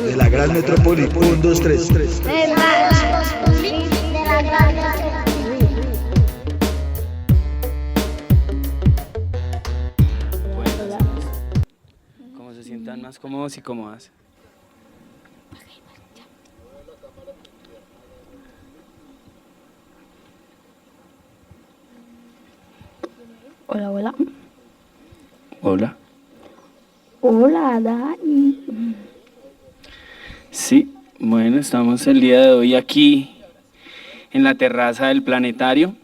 De la gran metrópoli. 1, 2, 3. Como se sientan más cómodos y cómodas. Hola, hola. Hola. Hola, Dani. Sí, bueno, estamos el día de hoy aquí en la terraza del planetario.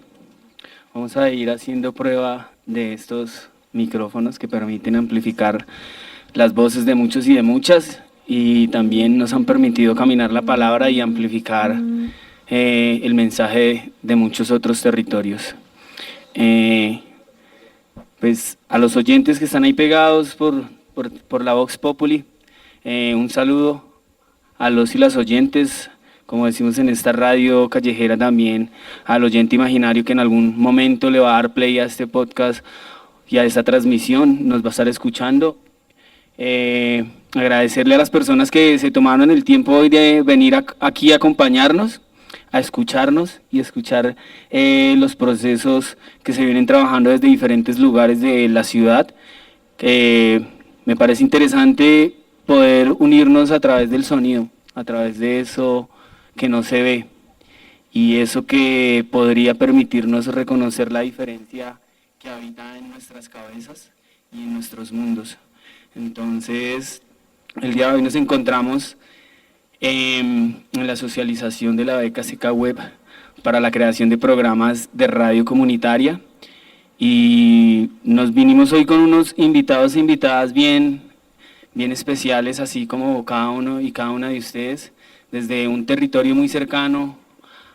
Vamos a ir haciendo prueba de estos micrófonos que permiten amplificar las voces de muchos y de muchas, y también nos han permitido caminar la palabra y amplificar el mensaje de muchos otros territorios. Pues a los oyentes que están ahí pegados por la Vox Populi, un saludo a los y las oyentes, como decimos en esta radio callejera también, al oyente imaginario que en algún momento le va a dar play a este podcast y a esta transmisión, nos va a estar escuchando. Agradecerle a las personas que se tomaron el tiempo hoy de venir aquí a acompañarnos, a escucharnos y escuchar los procesos que se vienen trabajando desde diferentes lugares de la ciudad. Me parece interesante poder unirnos a través del sonido, a través de eso que no se ve y eso que podría permitirnos reconocer la diferencia que habita en nuestras cabezas y en nuestros mundos. Entonces, el día de hoy nos encontramos en la socialización de la beca SECA Web para la creación de programas de radio comunitaria, y nos vinimos hoy con unos invitados e invitadas bien especiales, así como cada uno y cada una de ustedes, desde un territorio muy cercano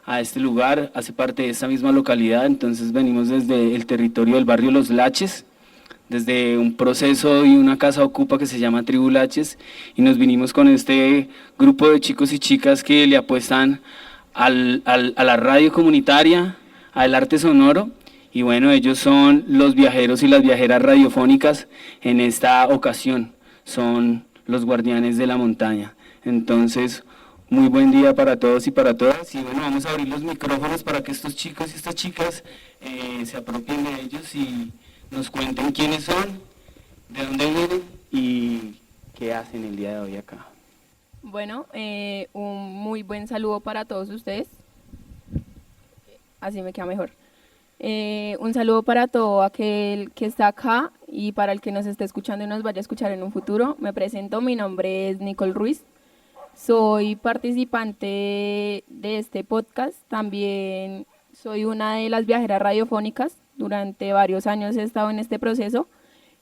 a este lugar, hace parte de esta misma localidad. Entonces venimos desde el territorio del barrio Los Laches, desde un proceso y una casa ocupa que se llama Tribu Laches, y nos vinimos con este grupo de chicos y chicas que le apuestan a la radio comunitaria, al arte sonoro, y bueno, ellos son los viajeros y las viajeras radiofónicas en esta ocasión, son los guardianes de la montaña. Entonces, muy buen día para todos y para todas, y bueno, vamos a abrir los micrófonos para que estos chicos y estas chicas se apropien de ellos y nos cuenten quiénes son, de dónde vienen y qué hacen el día de hoy acá. Bueno, un muy buen saludo para todos ustedes. Así me queda mejor. Un saludo para todo aquel que está acá y para el que nos esté escuchando y nos vaya a escuchar en un futuro. Me presento, mi nombre es Nicole Ruiz. Soy participante de este podcast. También soy una de las viajeras radiofónicas. Durante varios años he estado en este proceso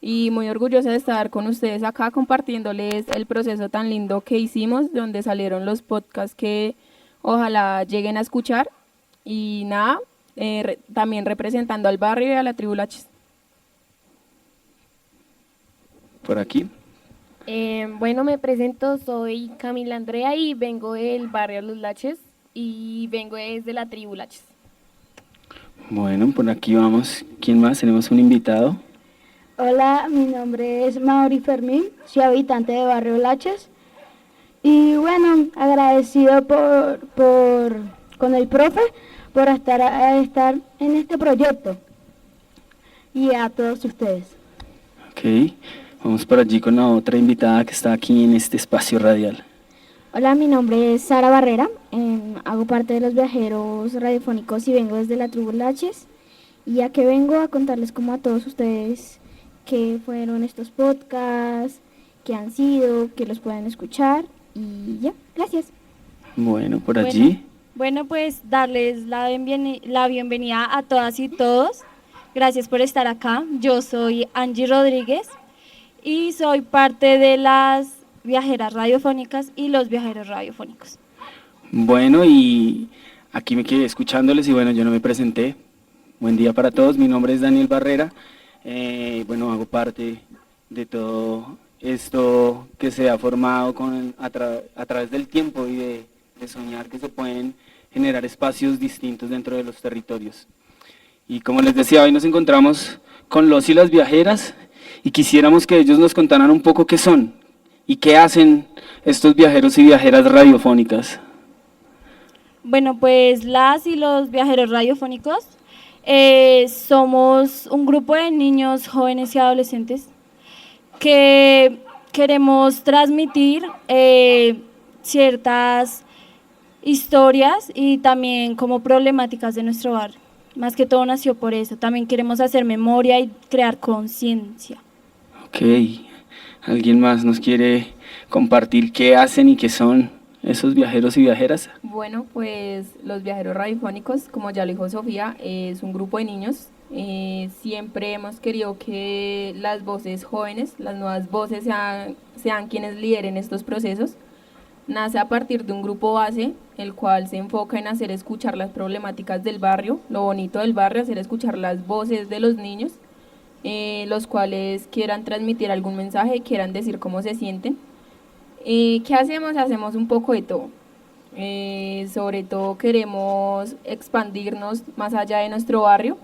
y muy orgullosa de estar con ustedes acá compartiéndoles el proceso tan lindo que hicimos, donde salieron los podcasts que ojalá lleguen a escuchar. Y nada, también representando al barrio y a la Tribu Laches. Por aquí. Bueno, me presento, soy Camila Andrea y vengo del barrio Los Laches y vengo desde la Tribu Laches. Bueno, por aquí vamos. ¿Quién más? Tenemos un invitado. Hola, mi nombre es Mauri Fermín, soy habitante de Barrio Laches. Y bueno, agradecido con el profe por estar en este proyecto. Y a todos ustedes. Ok, vamos por allí con la otra invitada que está aquí en este espacio radial. Hola, mi nombre es Sara Barrera, hago parte de los viajeros radiofónicos y vengo desde la Tribu Laches. Y a que vengo a contarles como a todos ustedes qué fueron estos podcasts, qué han sido, que los pueden escuchar y ya, gracias. Bueno, por allí. Bueno, pues darles la bienvenida a todas y todos. Gracias por estar acá. Yo soy Angie Rodríguez y soy parte de las viajeras radiofónicas y los viajeros radiofónicos. Bueno, y aquí me quedé escuchándoles y bueno, yo no me presenté. Buen día para todos, mi nombre es Daniel Barrera. Bueno, hago parte de todo esto que se ha formado a través del tiempo y de soñar que se pueden generar espacios distintos dentro de los territorios. Y como les decía, hoy nos encontramos con los y las viajeras y quisiéramos que ellos nos contaran un poco qué son y qué hacen estos viajeros y viajeras radiofónicas. Bueno, pues las y los viajeros radiofónicos somos un grupo de niños, jóvenes y adolescentes que queremos transmitir ciertas historias y también como problemáticas de nuestro barrio. Más que todo nació por eso. También queremos hacer memoria y crear conciencia. Ok, ¿alguien más nos quiere compartir qué hacen y qué son esos viajeros y viajeras? Bueno, pues los viajeros radiofónicos, como ya lo dijo Sofía, es un grupo de niños. Siempre hemos querido que las voces jóvenes, las nuevas voces sean quienes lideren estos procesos. Nace a partir de un grupo base, el cual se enfoca en hacer escuchar las problemáticas del barrio, lo bonito del barrio, hacer escuchar las voces de los niños, los cuales quieran transmitir algún mensaje, quieran decir cómo se sienten. ¿Qué hacemos? Hacemos un poco de todo. Sobre todo queremos expandirnos más allá de nuestro barrio.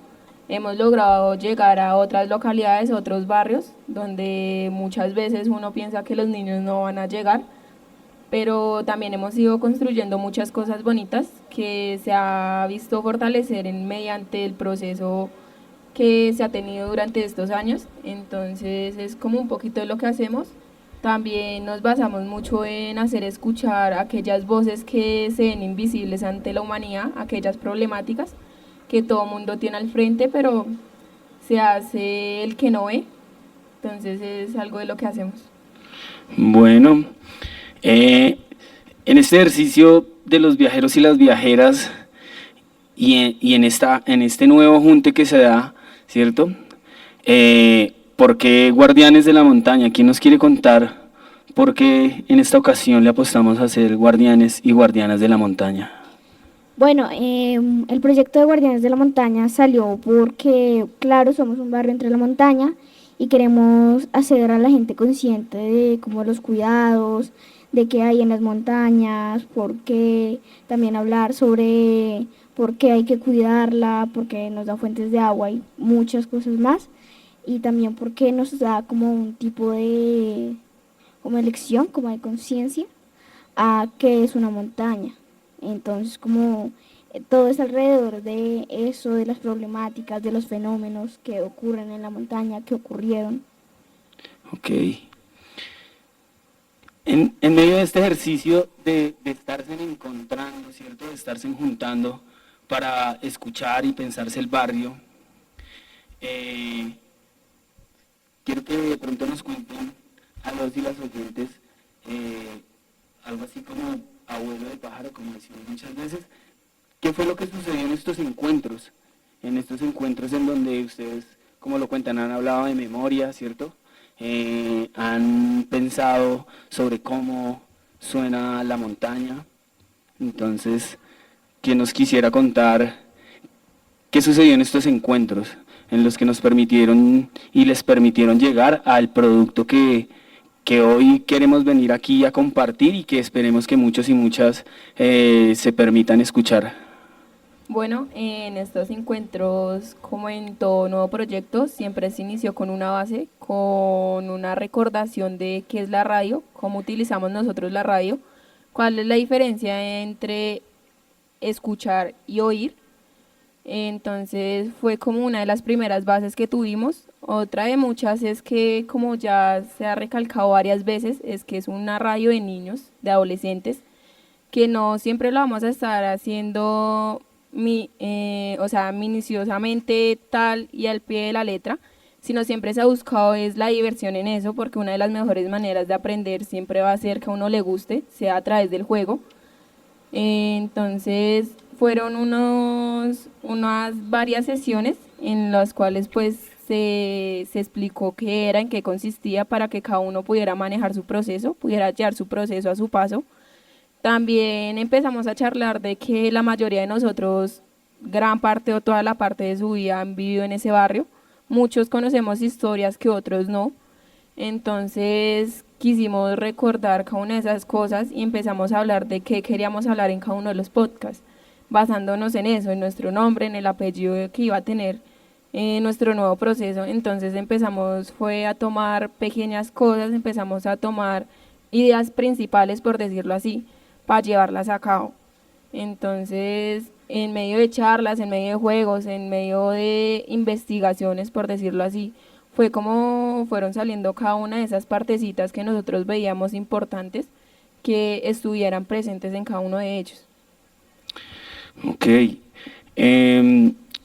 Hemos logrado llegar a otras localidades, otros barrios, donde muchas veces uno piensa que los niños no van a llegar, pero también hemos ido construyendo muchas cosas bonitas que se ha visto fortalecer mediante el proceso que se ha tenido durante estos años. Entonces es como un poquito de lo que hacemos. También nos basamos mucho en hacer escuchar aquellas voces que se ven invisibles ante la humanidad, aquellas problemáticas que todo mundo tiene al frente, pero se hace el que no ve. Entonces es algo de lo que hacemos. Bueno, en este ejercicio de los viajeros y las viajeras y en este nuevo junte que se da, ¿cierto? ¿Por qué Guardianes de la Montaña? ¿Quién nos quiere contar por qué en esta ocasión le apostamos a ser guardianes y guardianas de la montaña? Bueno, el proyecto de Guardianes de la Montaña salió porque, claro, somos un barrio entre la montaña y queremos hacer a la gente consciente de como los cuidados, de qué hay en las montañas, porque también hablar sobre por qué hay que cuidarla, porque nos da fuentes de agua y muchas cosas más, y también porque nos da como un tipo de como elección, como de conciencia a qué es una montaña. Entonces como todo es alrededor de eso, de las problemáticas, de los fenómenos que ocurren en la montaña, que ocurrieron. Ok. En medio de este ejercicio de estarse encontrando, ¿cierto? De estarse juntando para escuchar y pensarse el barrio, quiero que de pronto nos cuenten a los y las oyentes algo así como abuelo de pájaro, como decimos muchas veces. ¿Qué fue lo que sucedió en estos encuentros? En estos encuentros en donde ustedes, como lo cuentan, han hablado de memoria, ¿cierto? Han pensado sobre cómo suena la montaña. Entonces, ¿quién nos quisiera contar qué sucedió en estos encuentros en los que nos permitieron y les permitieron llegar al producto que hoy queremos venir aquí a compartir y que esperemos que muchos y muchas se permitan escuchar? Bueno, en estos encuentros, como en todo nuevo proyecto, siempre se inició con una base, con una recordación de qué es la radio, cómo utilizamos nosotros la radio, cuál es la diferencia entre escuchar y oír. Entonces fue como una de las primeras bases que tuvimos. Otra de muchas es que, como ya se ha recalcado varias veces, es que es una radio de niños, de adolescentes, que no siempre lo vamos a estar haciendo minuciosamente tal y al pie de la letra, sino siempre se ha buscado es la diversión en eso, porque una de las mejores maneras de aprender siempre va a ser que a uno le guste, sea a través del juego. Entonces fueron unas varias sesiones en las cuales pues se explicó qué era, en qué consistía, para que cada uno pudiera manejar su proceso, pudiera llevar su proceso a su paso. También empezamos a charlar de que la mayoría de nosotros, gran parte o toda la parte de su vida han vivido en ese barrio. Muchos conocemos historias que otros no. Entonces quisimos recordar cada una de esas cosas y empezamos a hablar de qué queríamos hablar en cada uno de los podcasts, basándonos en eso, en nuestro nombre, en el apellido que iba a tener nuestro nuevo proceso. Entonces empezamos fue a tomar pequeñas cosas, empezamos a tomar ideas principales, por decirlo así, para llevarlas a cabo. Entonces, en medio de charlas, en medio de juegos, en medio de investigaciones, por decirlo así, fue como fueron saliendo cada una de esas partecitas que nosotros veíamos importantes que estuvieran presentes en cada uno de ellos. Ok.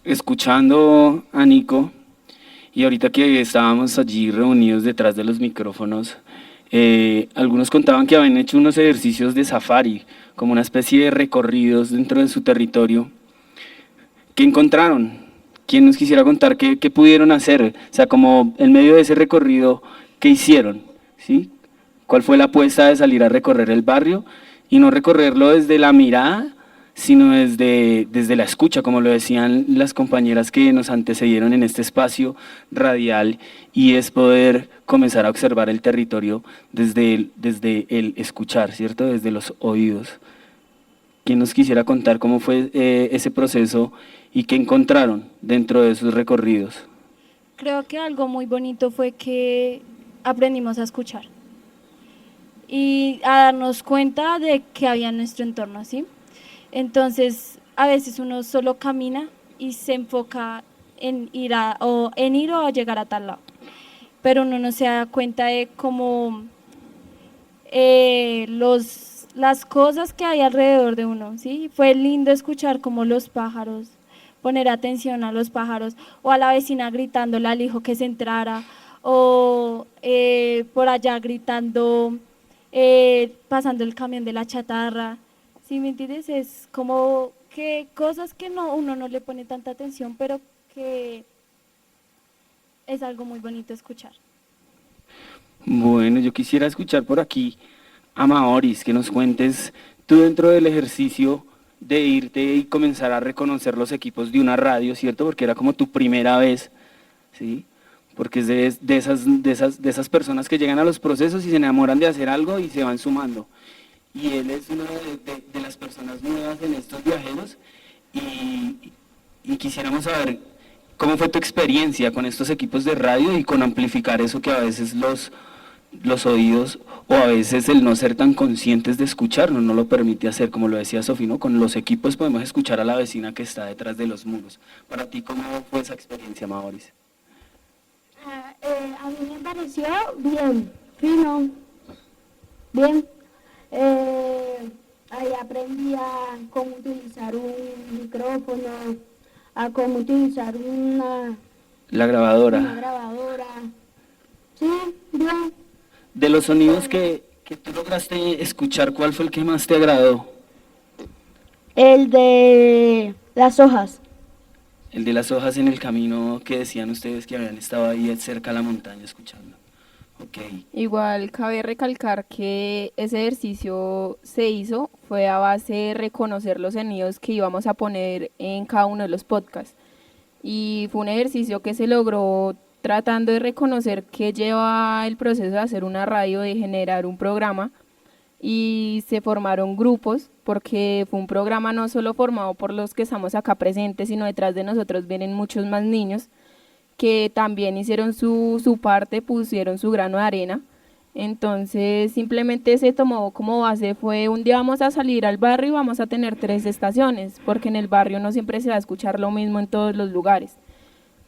Escuchando a Nico, y ahorita que estábamos allí reunidos detrás de los micrófonos, algunos contaban que habían hecho unos ejercicios de safari, como una especie de recorridos dentro de su territorio. ¿Qué encontraron? ¿Quién nos quisiera contar qué pudieron hacer? O sea, como en medio de ese recorrido, ¿qué hicieron? ¿Sí? ¿Cuál fue la apuesta de salir a recorrer el barrio? Y no recorrerlo desde la mirada, sino desde la escucha, como lo decían las compañeras que nos antecedieron en este espacio radial, y es poder comenzar a observar el territorio desde el escuchar, ¿cierto? Desde los oídos. ¿Quién nos quisiera contar cómo fue ese proceso y qué encontraron dentro de sus recorridos? Creo que algo muy bonito fue que aprendimos a escuchar y a darnos cuenta de qué había en nuestro entorno, ¿sí? Entonces, a veces uno solo camina y se enfoca en ir o a llegar a tal lado, pero uno no se da cuenta de cómo las cosas que hay alrededor de uno, ¿sí? Fue lindo escuchar como los pájaros, poner atención a los pájaros, o a la vecina gritándole al hijo que se entrara, o por allá gritando, pasando el camión de la chatarra. ¿Sí me entiendes? Es como que cosas que uno no le pone tanta atención, pero que es algo muy bonito escuchar. Bueno, yo quisiera escuchar por aquí a Maoris, que nos cuentes tú dentro del ejercicio de irte y comenzar a reconocer los equipos de una radio, ¿cierto? Porque era como tu primera vez, ¿sí? Porque es de esas personas que llegan a los procesos y se enamoran de hacer algo y se van sumando. Y él es una de las personas nuevas en estos viajeros, y quisiéramos saber cómo fue tu experiencia con estos equipos de radio y con amplificar eso que a veces los oídos, o a veces el no ser tan conscientes de escucharnos no lo permite hacer, como lo decía Sofi, ¿no? Con los equipos podemos escuchar a la vecina que está detrás de los muros. Para ti, ¿cómo fue esa experiencia, Maurice? A mí me pareció bien, fino, bien. Ahí aprendí a cómo utilizar un micrófono, a cómo utilizar La grabadora. una grabadora. Sí, bien. De los sonidos que tú lograste escuchar, ¿cuál fue el que más te agradó? El de las hojas. El de las hojas en el camino que decían ustedes que habían estado ahí cerca a la montaña escuchando. Okay. Igual cabe recalcar que ese ejercicio se hizo fue a base de reconocer los sonidos que íbamos a poner en cada uno de los podcasts, y fue un ejercicio que se logró tratando de reconocer qué lleva el proceso de hacer una radio, de generar un programa, y se formaron grupos porque fue un programa no solo formado por los que estamos acá presentes, sino detrás de nosotros vienen muchos más niños que también hicieron su parte, pusieron su grano de arena. Entonces simplemente se tomó como base, fue un día vamos a salir al barrio y vamos a tener 3 estaciones, porque en el barrio no siempre se va a escuchar lo mismo en todos los lugares,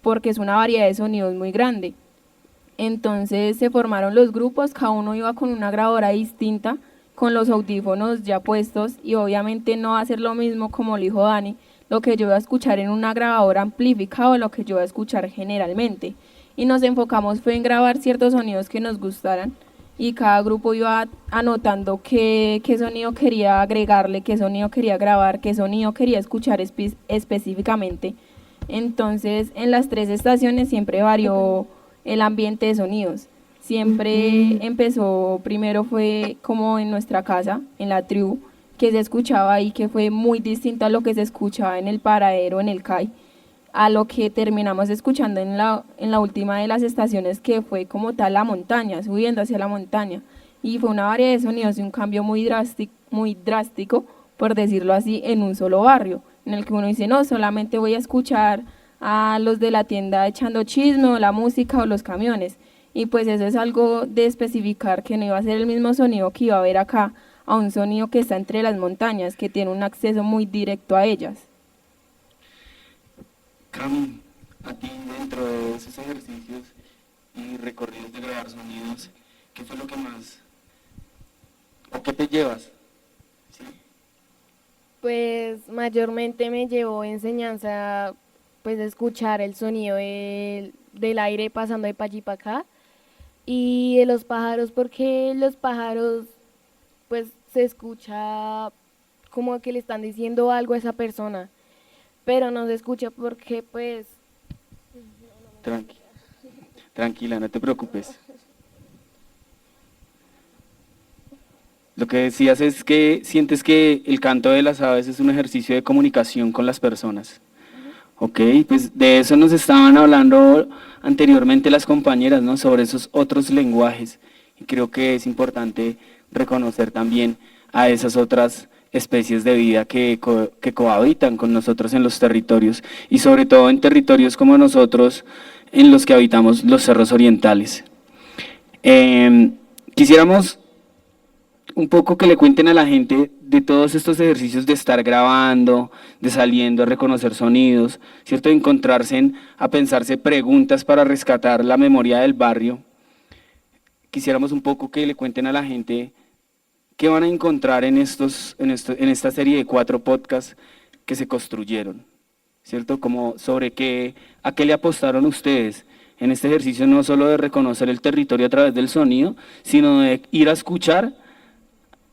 porque es una variedad de sonidos muy grande. Entonces se formaron los grupos, cada uno iba con una grabadora distinta, con los audífonos ya puestos, y obviamente no va a ser lo mismo, como lo dijo Dani, lo que yo voy a escuchar en una grabadora amplificada o lo que yo voy a escuchar generalmente. Y nos enfocamos fue en grabar ciertos sonidos que nos gustaran, y cada grupo iba anotando qué sonido quería agregarle, qué sonido quería grabar, qué sonido quería escuchar específicamente. Entonces en las 3 estaciones siempre varió el ambiente de sonidos. Siempre empezó, primero fue como en nuestra casa, en la tribu, que se escuchaba ahí, que fue muy distinto a lo que se escuchaba en el paradero, en el CAI, a lo que terminamos escuchando en la última de las estaciones, que fue como tal la montaña, subiendo hacia la montaña. Y fue una variedad de sonidos y un cambio muy drástico, por decirlo así, en un solo barrio, en el que uno dice, no, solamente voy a escuchar a los de la tienda echando chisme o la música o los camiones. Y pues eso es algo de especificar que no iba a ser el mismo sonido que iba a haber acá, a un sonido que está entre las montañas, que tiene un acceso muy directo a ellas. Cami, a ti dentro de esos ejercicios y recorridos de grabar sonidos, ¿qué fue lo que más, o qué te llevas? ¿Sí? Pues mayormente me llevó enseñanza, pues de escuchar el sonido del aire pasando de pa' allí para acá y de los pájaros, porque los pájaros pues se escucha como que le están diciendo algo a esa persona, pero no se escucha porque pues Tranquila, no te preocupes. Lo que decías es que sientes que el canto de las aves es un ejercicio de comunicación con las personas. Ok, pues de eso nos estaban hablando anteriormente las compañeras, ¿no? Sobre esos otros lenguajes. Y creo que es importante reconocer también a esas otras especies de vida que cohabitan con nosotros en los territorios, y sobre todo en territorios como nosotros, en los que habitamos los cerros orientales. Quisiéramos un poco que le cuenten a la gente de todos estos ejercicios de estar grabando, de saliendo a reconocer sonidos, ¿cierto? De encontrarse a pensarse preguntas para rescatar la memoria del barrio. Quisiéramos un poco que le cuenten a la gente qué van a encontrar en esta serie de 4 podcasts que se construyeron, ¿cierto? Como sobre a qué le apostaron ustedes en este ejercicio, no solo de reconocer el territorio a través del sonido, sino de ir a escuchar.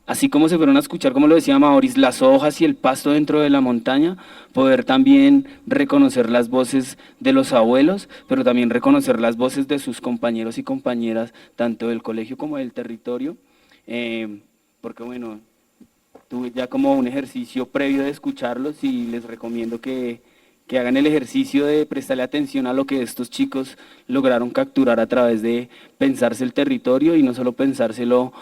Así como se fueron a escuchar, como lo decía Maurice, las hojas y el pasto dentro de la montaña, poder también reconocer las voces de los abuelos, pero también reconocer las voces de sus compañeros y compañeras, tanto del colegio como del territorio, porque bueno, tuve ya como un ejercicio previo de escucharlos y les recomiendo que hagan el ejercicio de prestarle atención a lo que estos chicos lograron capturar a través de pensarse el territorio, y no solo pensárselo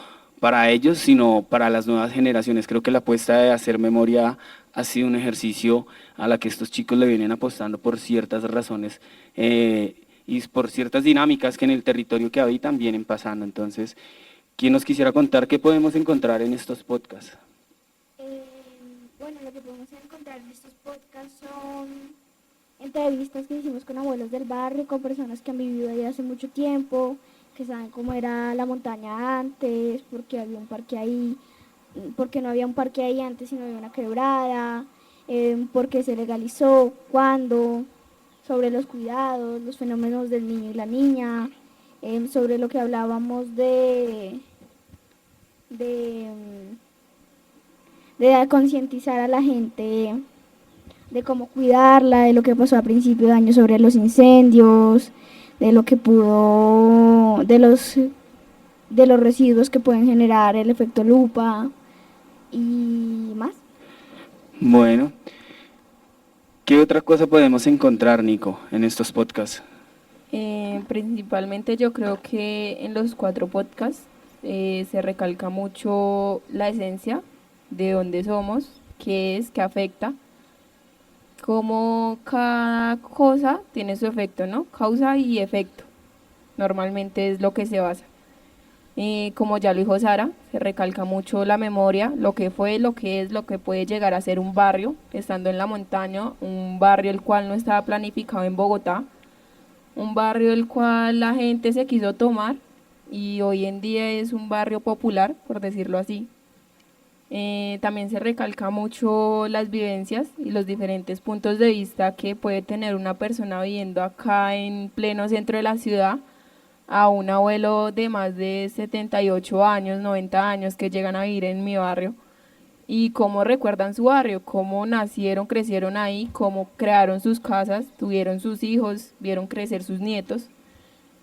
para ellos, sino para las nuevas generaciones. Creo que la apuesta de hacer memoria ha sido un ejercicio a la que estos chicos le vienen apostando por ciertas razones y por ciertas dinámicas que en el territorio que habitan vienen pasando. Entonces, ¿quién nos quisiera contar qué podemos encontrar en estos podcasts? Bueno, lo que podemos encontrar en estos podcasts son entrevistas que hicimos con abuelos del barrio, con personas que han vivido ahí hace mucho tiempo, que saben cómo era la montaña antes, porque había un parque ahí, porque no había un parque ahí antes, sino había una quebrada, porque se legalizó, cuándo, sobre los cuidados, los fenómenos del niño y la niña, sobre lo que hablábamos de concientizar a la gente de cómo cuidarla, de lo que pasó a principio de año sobre los incendios, de lo que pudo, de los residuos que pueden generar el efecto lupa y más. Bueno, ¿qué otra cosa podemos encontrar, Nico, en estos podcasts? Principalmente yo creo que en los 4 podcasts se recalca mucho la esencia de dónde somos, qué es, qué afecta, cómo cada cosa tiene su efecto, ¿no? Causa y efecto, normalmente es lo que se basa. Como ya lo dijo Sara, se recalca mucho la memoria, lo que fue, lo que es, lo que puede llegar a ser un barrio, estando en la montaña, un barrio el cual no estaba planificado en Bogotá, un barrio el cual la gente se quiso tomar y hoy en día es un barrio popular, por decirlo así. También se recalca mucho las vivencias y los diferentes puntos de vista que puede tener una persona viviendo acá en pleno centro de la ciudad, a un abuelo de más de 78 años, 90 años que llegan a vivir en mi barrio, y cómo recuerdan su barrio, cómo nacieron, crecieron ahí, cómo crearon sus casas, tuvieron sus hijos, vieron crecer sus nietos.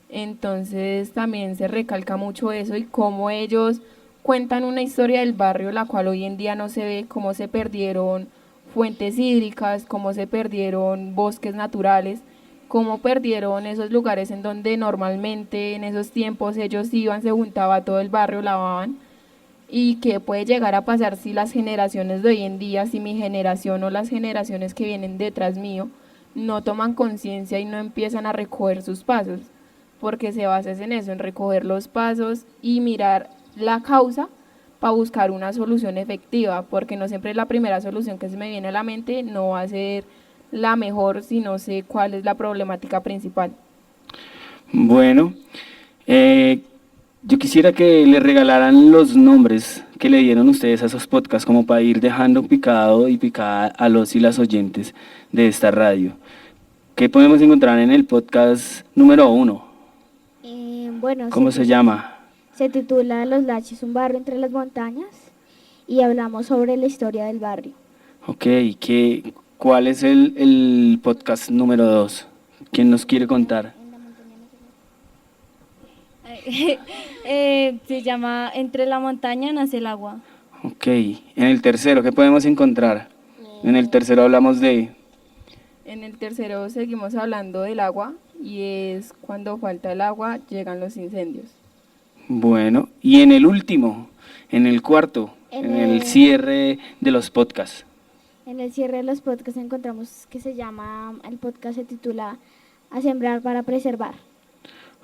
Entonces también se recalca mucho eso y cómo ellos cuentan una historia del barrio la cual hoy en día no se ve, cómo se perdieron fuentes hídricas, cómo se perdieron bosques naturales, cómo perdieron esos lugares en donde normalmente en esos tiempos ellos iban, se juntaba todo el barrio, lavaban, y qué puede llegar a pasar si las generaciones de hoy en día, si mi generación o las generaciones que vienen detrás mío, no toman conciencia y no empiezan a recoger sus pasos, porque se basa en eso, en recoger los pasos y mirar la causa para buscar una solución efectiva, porque no siempre la primera solución que se me viene a la mente no va a ser la mejor si no sé cuál es la problemática principal. Bueno, yo quisiera que le regalaran los nombres que le dieron ustedes a esos podcasts como para ir dejando picado y picada a los y las oyentes de esta radio. ¿Qué podemos encontrar en el podcast número 1? Bueno, ¿Cómo se llama? Se titula Los Laches, un barrio entre las montañas, y hablamos sobre la historia del barrio. Ok, ¿cuál es el podcast número 2? ¿Quién nos quiere contar? Se llama Entre la montaña nace el agua. Ok, en el tercero, ¿qué podemos encontrar? En el tercero hablamos de... En el tercero seguimos hablando del agua y es cuando falta el agua llegan los incendios. Bueno, y en el último, en el cuarto, en el cierre de los podcasts. En el cierre de los podcasts encontramos que el podcast se titula A sembrar para preservar.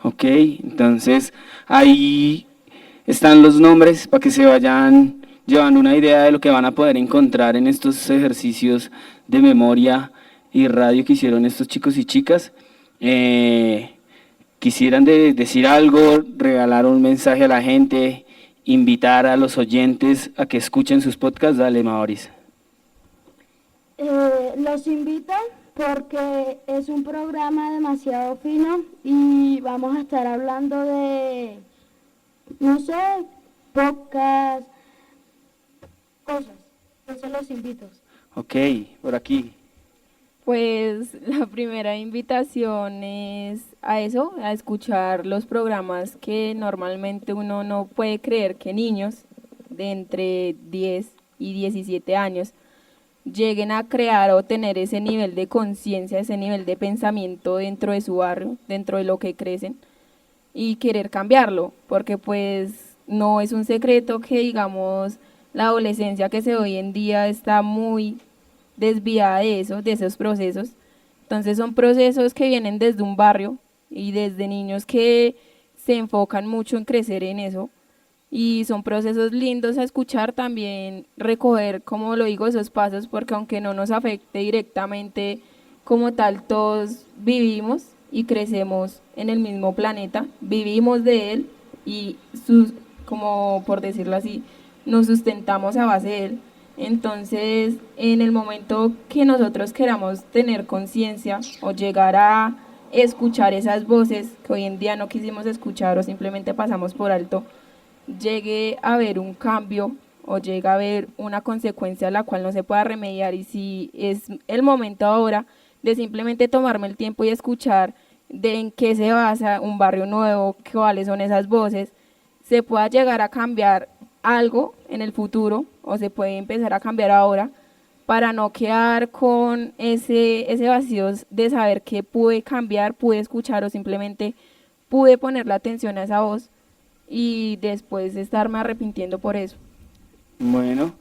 Ok, entonces ahí están los nombres para que se vayan llevando una idea de lo que van a poder encontrar en estos ejercicios de memoria y radio que hicieron estos chicos y chicas. Quisieran decir algo, regalar un mensaje a la gente, invitar a los oyentes a que escuchen sus podcasts. Dale, Maurice. Los invito porque es un programa demasiado fino y vamos a estar hablando de, no sé, pocas cosas. Entonces los invito. Ok, por aquí. Pues la primera invitación es a eso, a escuchar los programas que normalmente uno no puede creer que niños de entre 10 y 17 años lleguen a crear o tener ese nivel de conciencia, ese nivel de pensamiento dentro de su barrio, dentro de lo que crecen y querer cambiarlo, porque pues no es un secreto que digamos la adolescencia que se ve hoy en día está muy desviada de eso, de esos procesos. Entonces son procesos que vienen desde un barrio y desde niños que se enfocan mucho en crecer en eso y son procesos lindos a escuchar, también recoger, como lo digo, esos pasos, porque aunque no nos afecte directamente como tal, todos vivimos y crecemos en el mismo planeta, vivimos de él y como por decirlo así, nos sustentamos a base de él. Entonces, en el momento que nosotros queramos tener conciencia o llegar a escuchar esas voces que hoy en día no quisimos escuchar o simplemente pasamos por alto, llegue a haber un cambio o llega a haber una consecuencia a la cual no se pueda remediar, y si es el momento ahora de simplemente tomarme el tiempo y escuchar de en qué se basa un barrio nuevo, cuáles son esas voces, se pueda llegar a cambiar algo en el futuro o se puede empezar a cambiar ahora para no quedar con ese vacío de saber que pude cambiar, pude escuchar o simplemente pude ponerle atención a esa voz y después estarme arrepintiendo por eso. Bueno,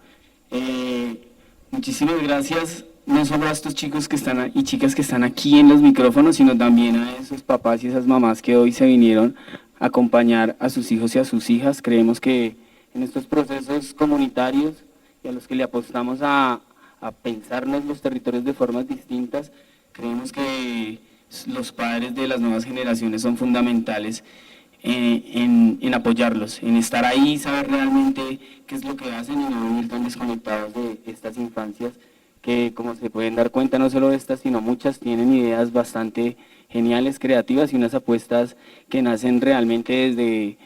muchísimas gracias, no solo a estos chicos que están y chicas que están aquí en los micrófonos, sino también a esos papás y esas mamás que hoy se vinieron a acompañar a sus hijos y a sus hijas. Creemos que en estos procesos comunitarios y a los que le apostamos a pensarnos los territorios de formas distintas, creemos que los padres de las nuevas generaciones son fundamentales en apoyarlos, en estar ahí, saber realmente qué es lo que hacen y no vivir tan desconectados de estas infancias que, como se pueden dar cuenta, no solo estas, sino muchas tienen ideas bastante geniales, creativas y unas apuestas que nacen realmente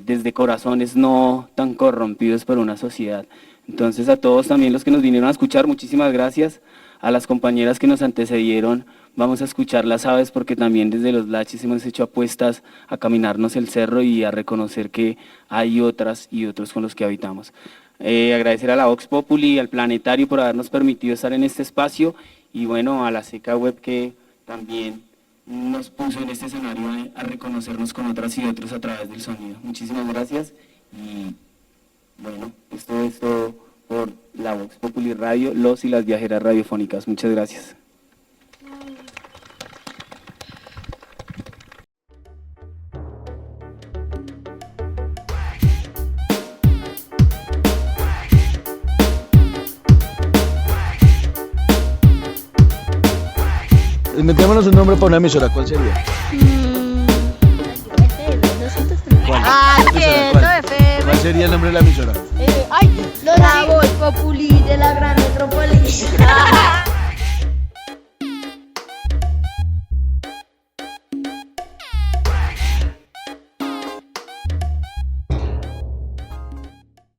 desde corazones no tan corrompidos por una sociedad. Entonces a todos también los que nos vinieron a escuchar, muchísimas gracias. A las compañeras que nos antecedieron, vamos a escuchar las aves porque también desde los Laches hemos hecho apuestas a caminarnos el cerro y a reconocer que hay otras y otros con los que habitamos. Agradecer a la Vox Populi y al Planetario por habernos permitido estar en este espacio y bueno, a la Seca Web que también nos puso en este escenario a reconocernos con otras y otros a través del sonido. Muchísimas gracias y bueno, esto es todo por la Vox Populi Radio, los y las viajeras radiofónicas. Muchas gracias. Inventémonos un nombre para una emisora. ¿Cuál sería? ¿Cuál? ¿Cuál sería el nombre de la emisora? La voz populi de la gran metrópolis.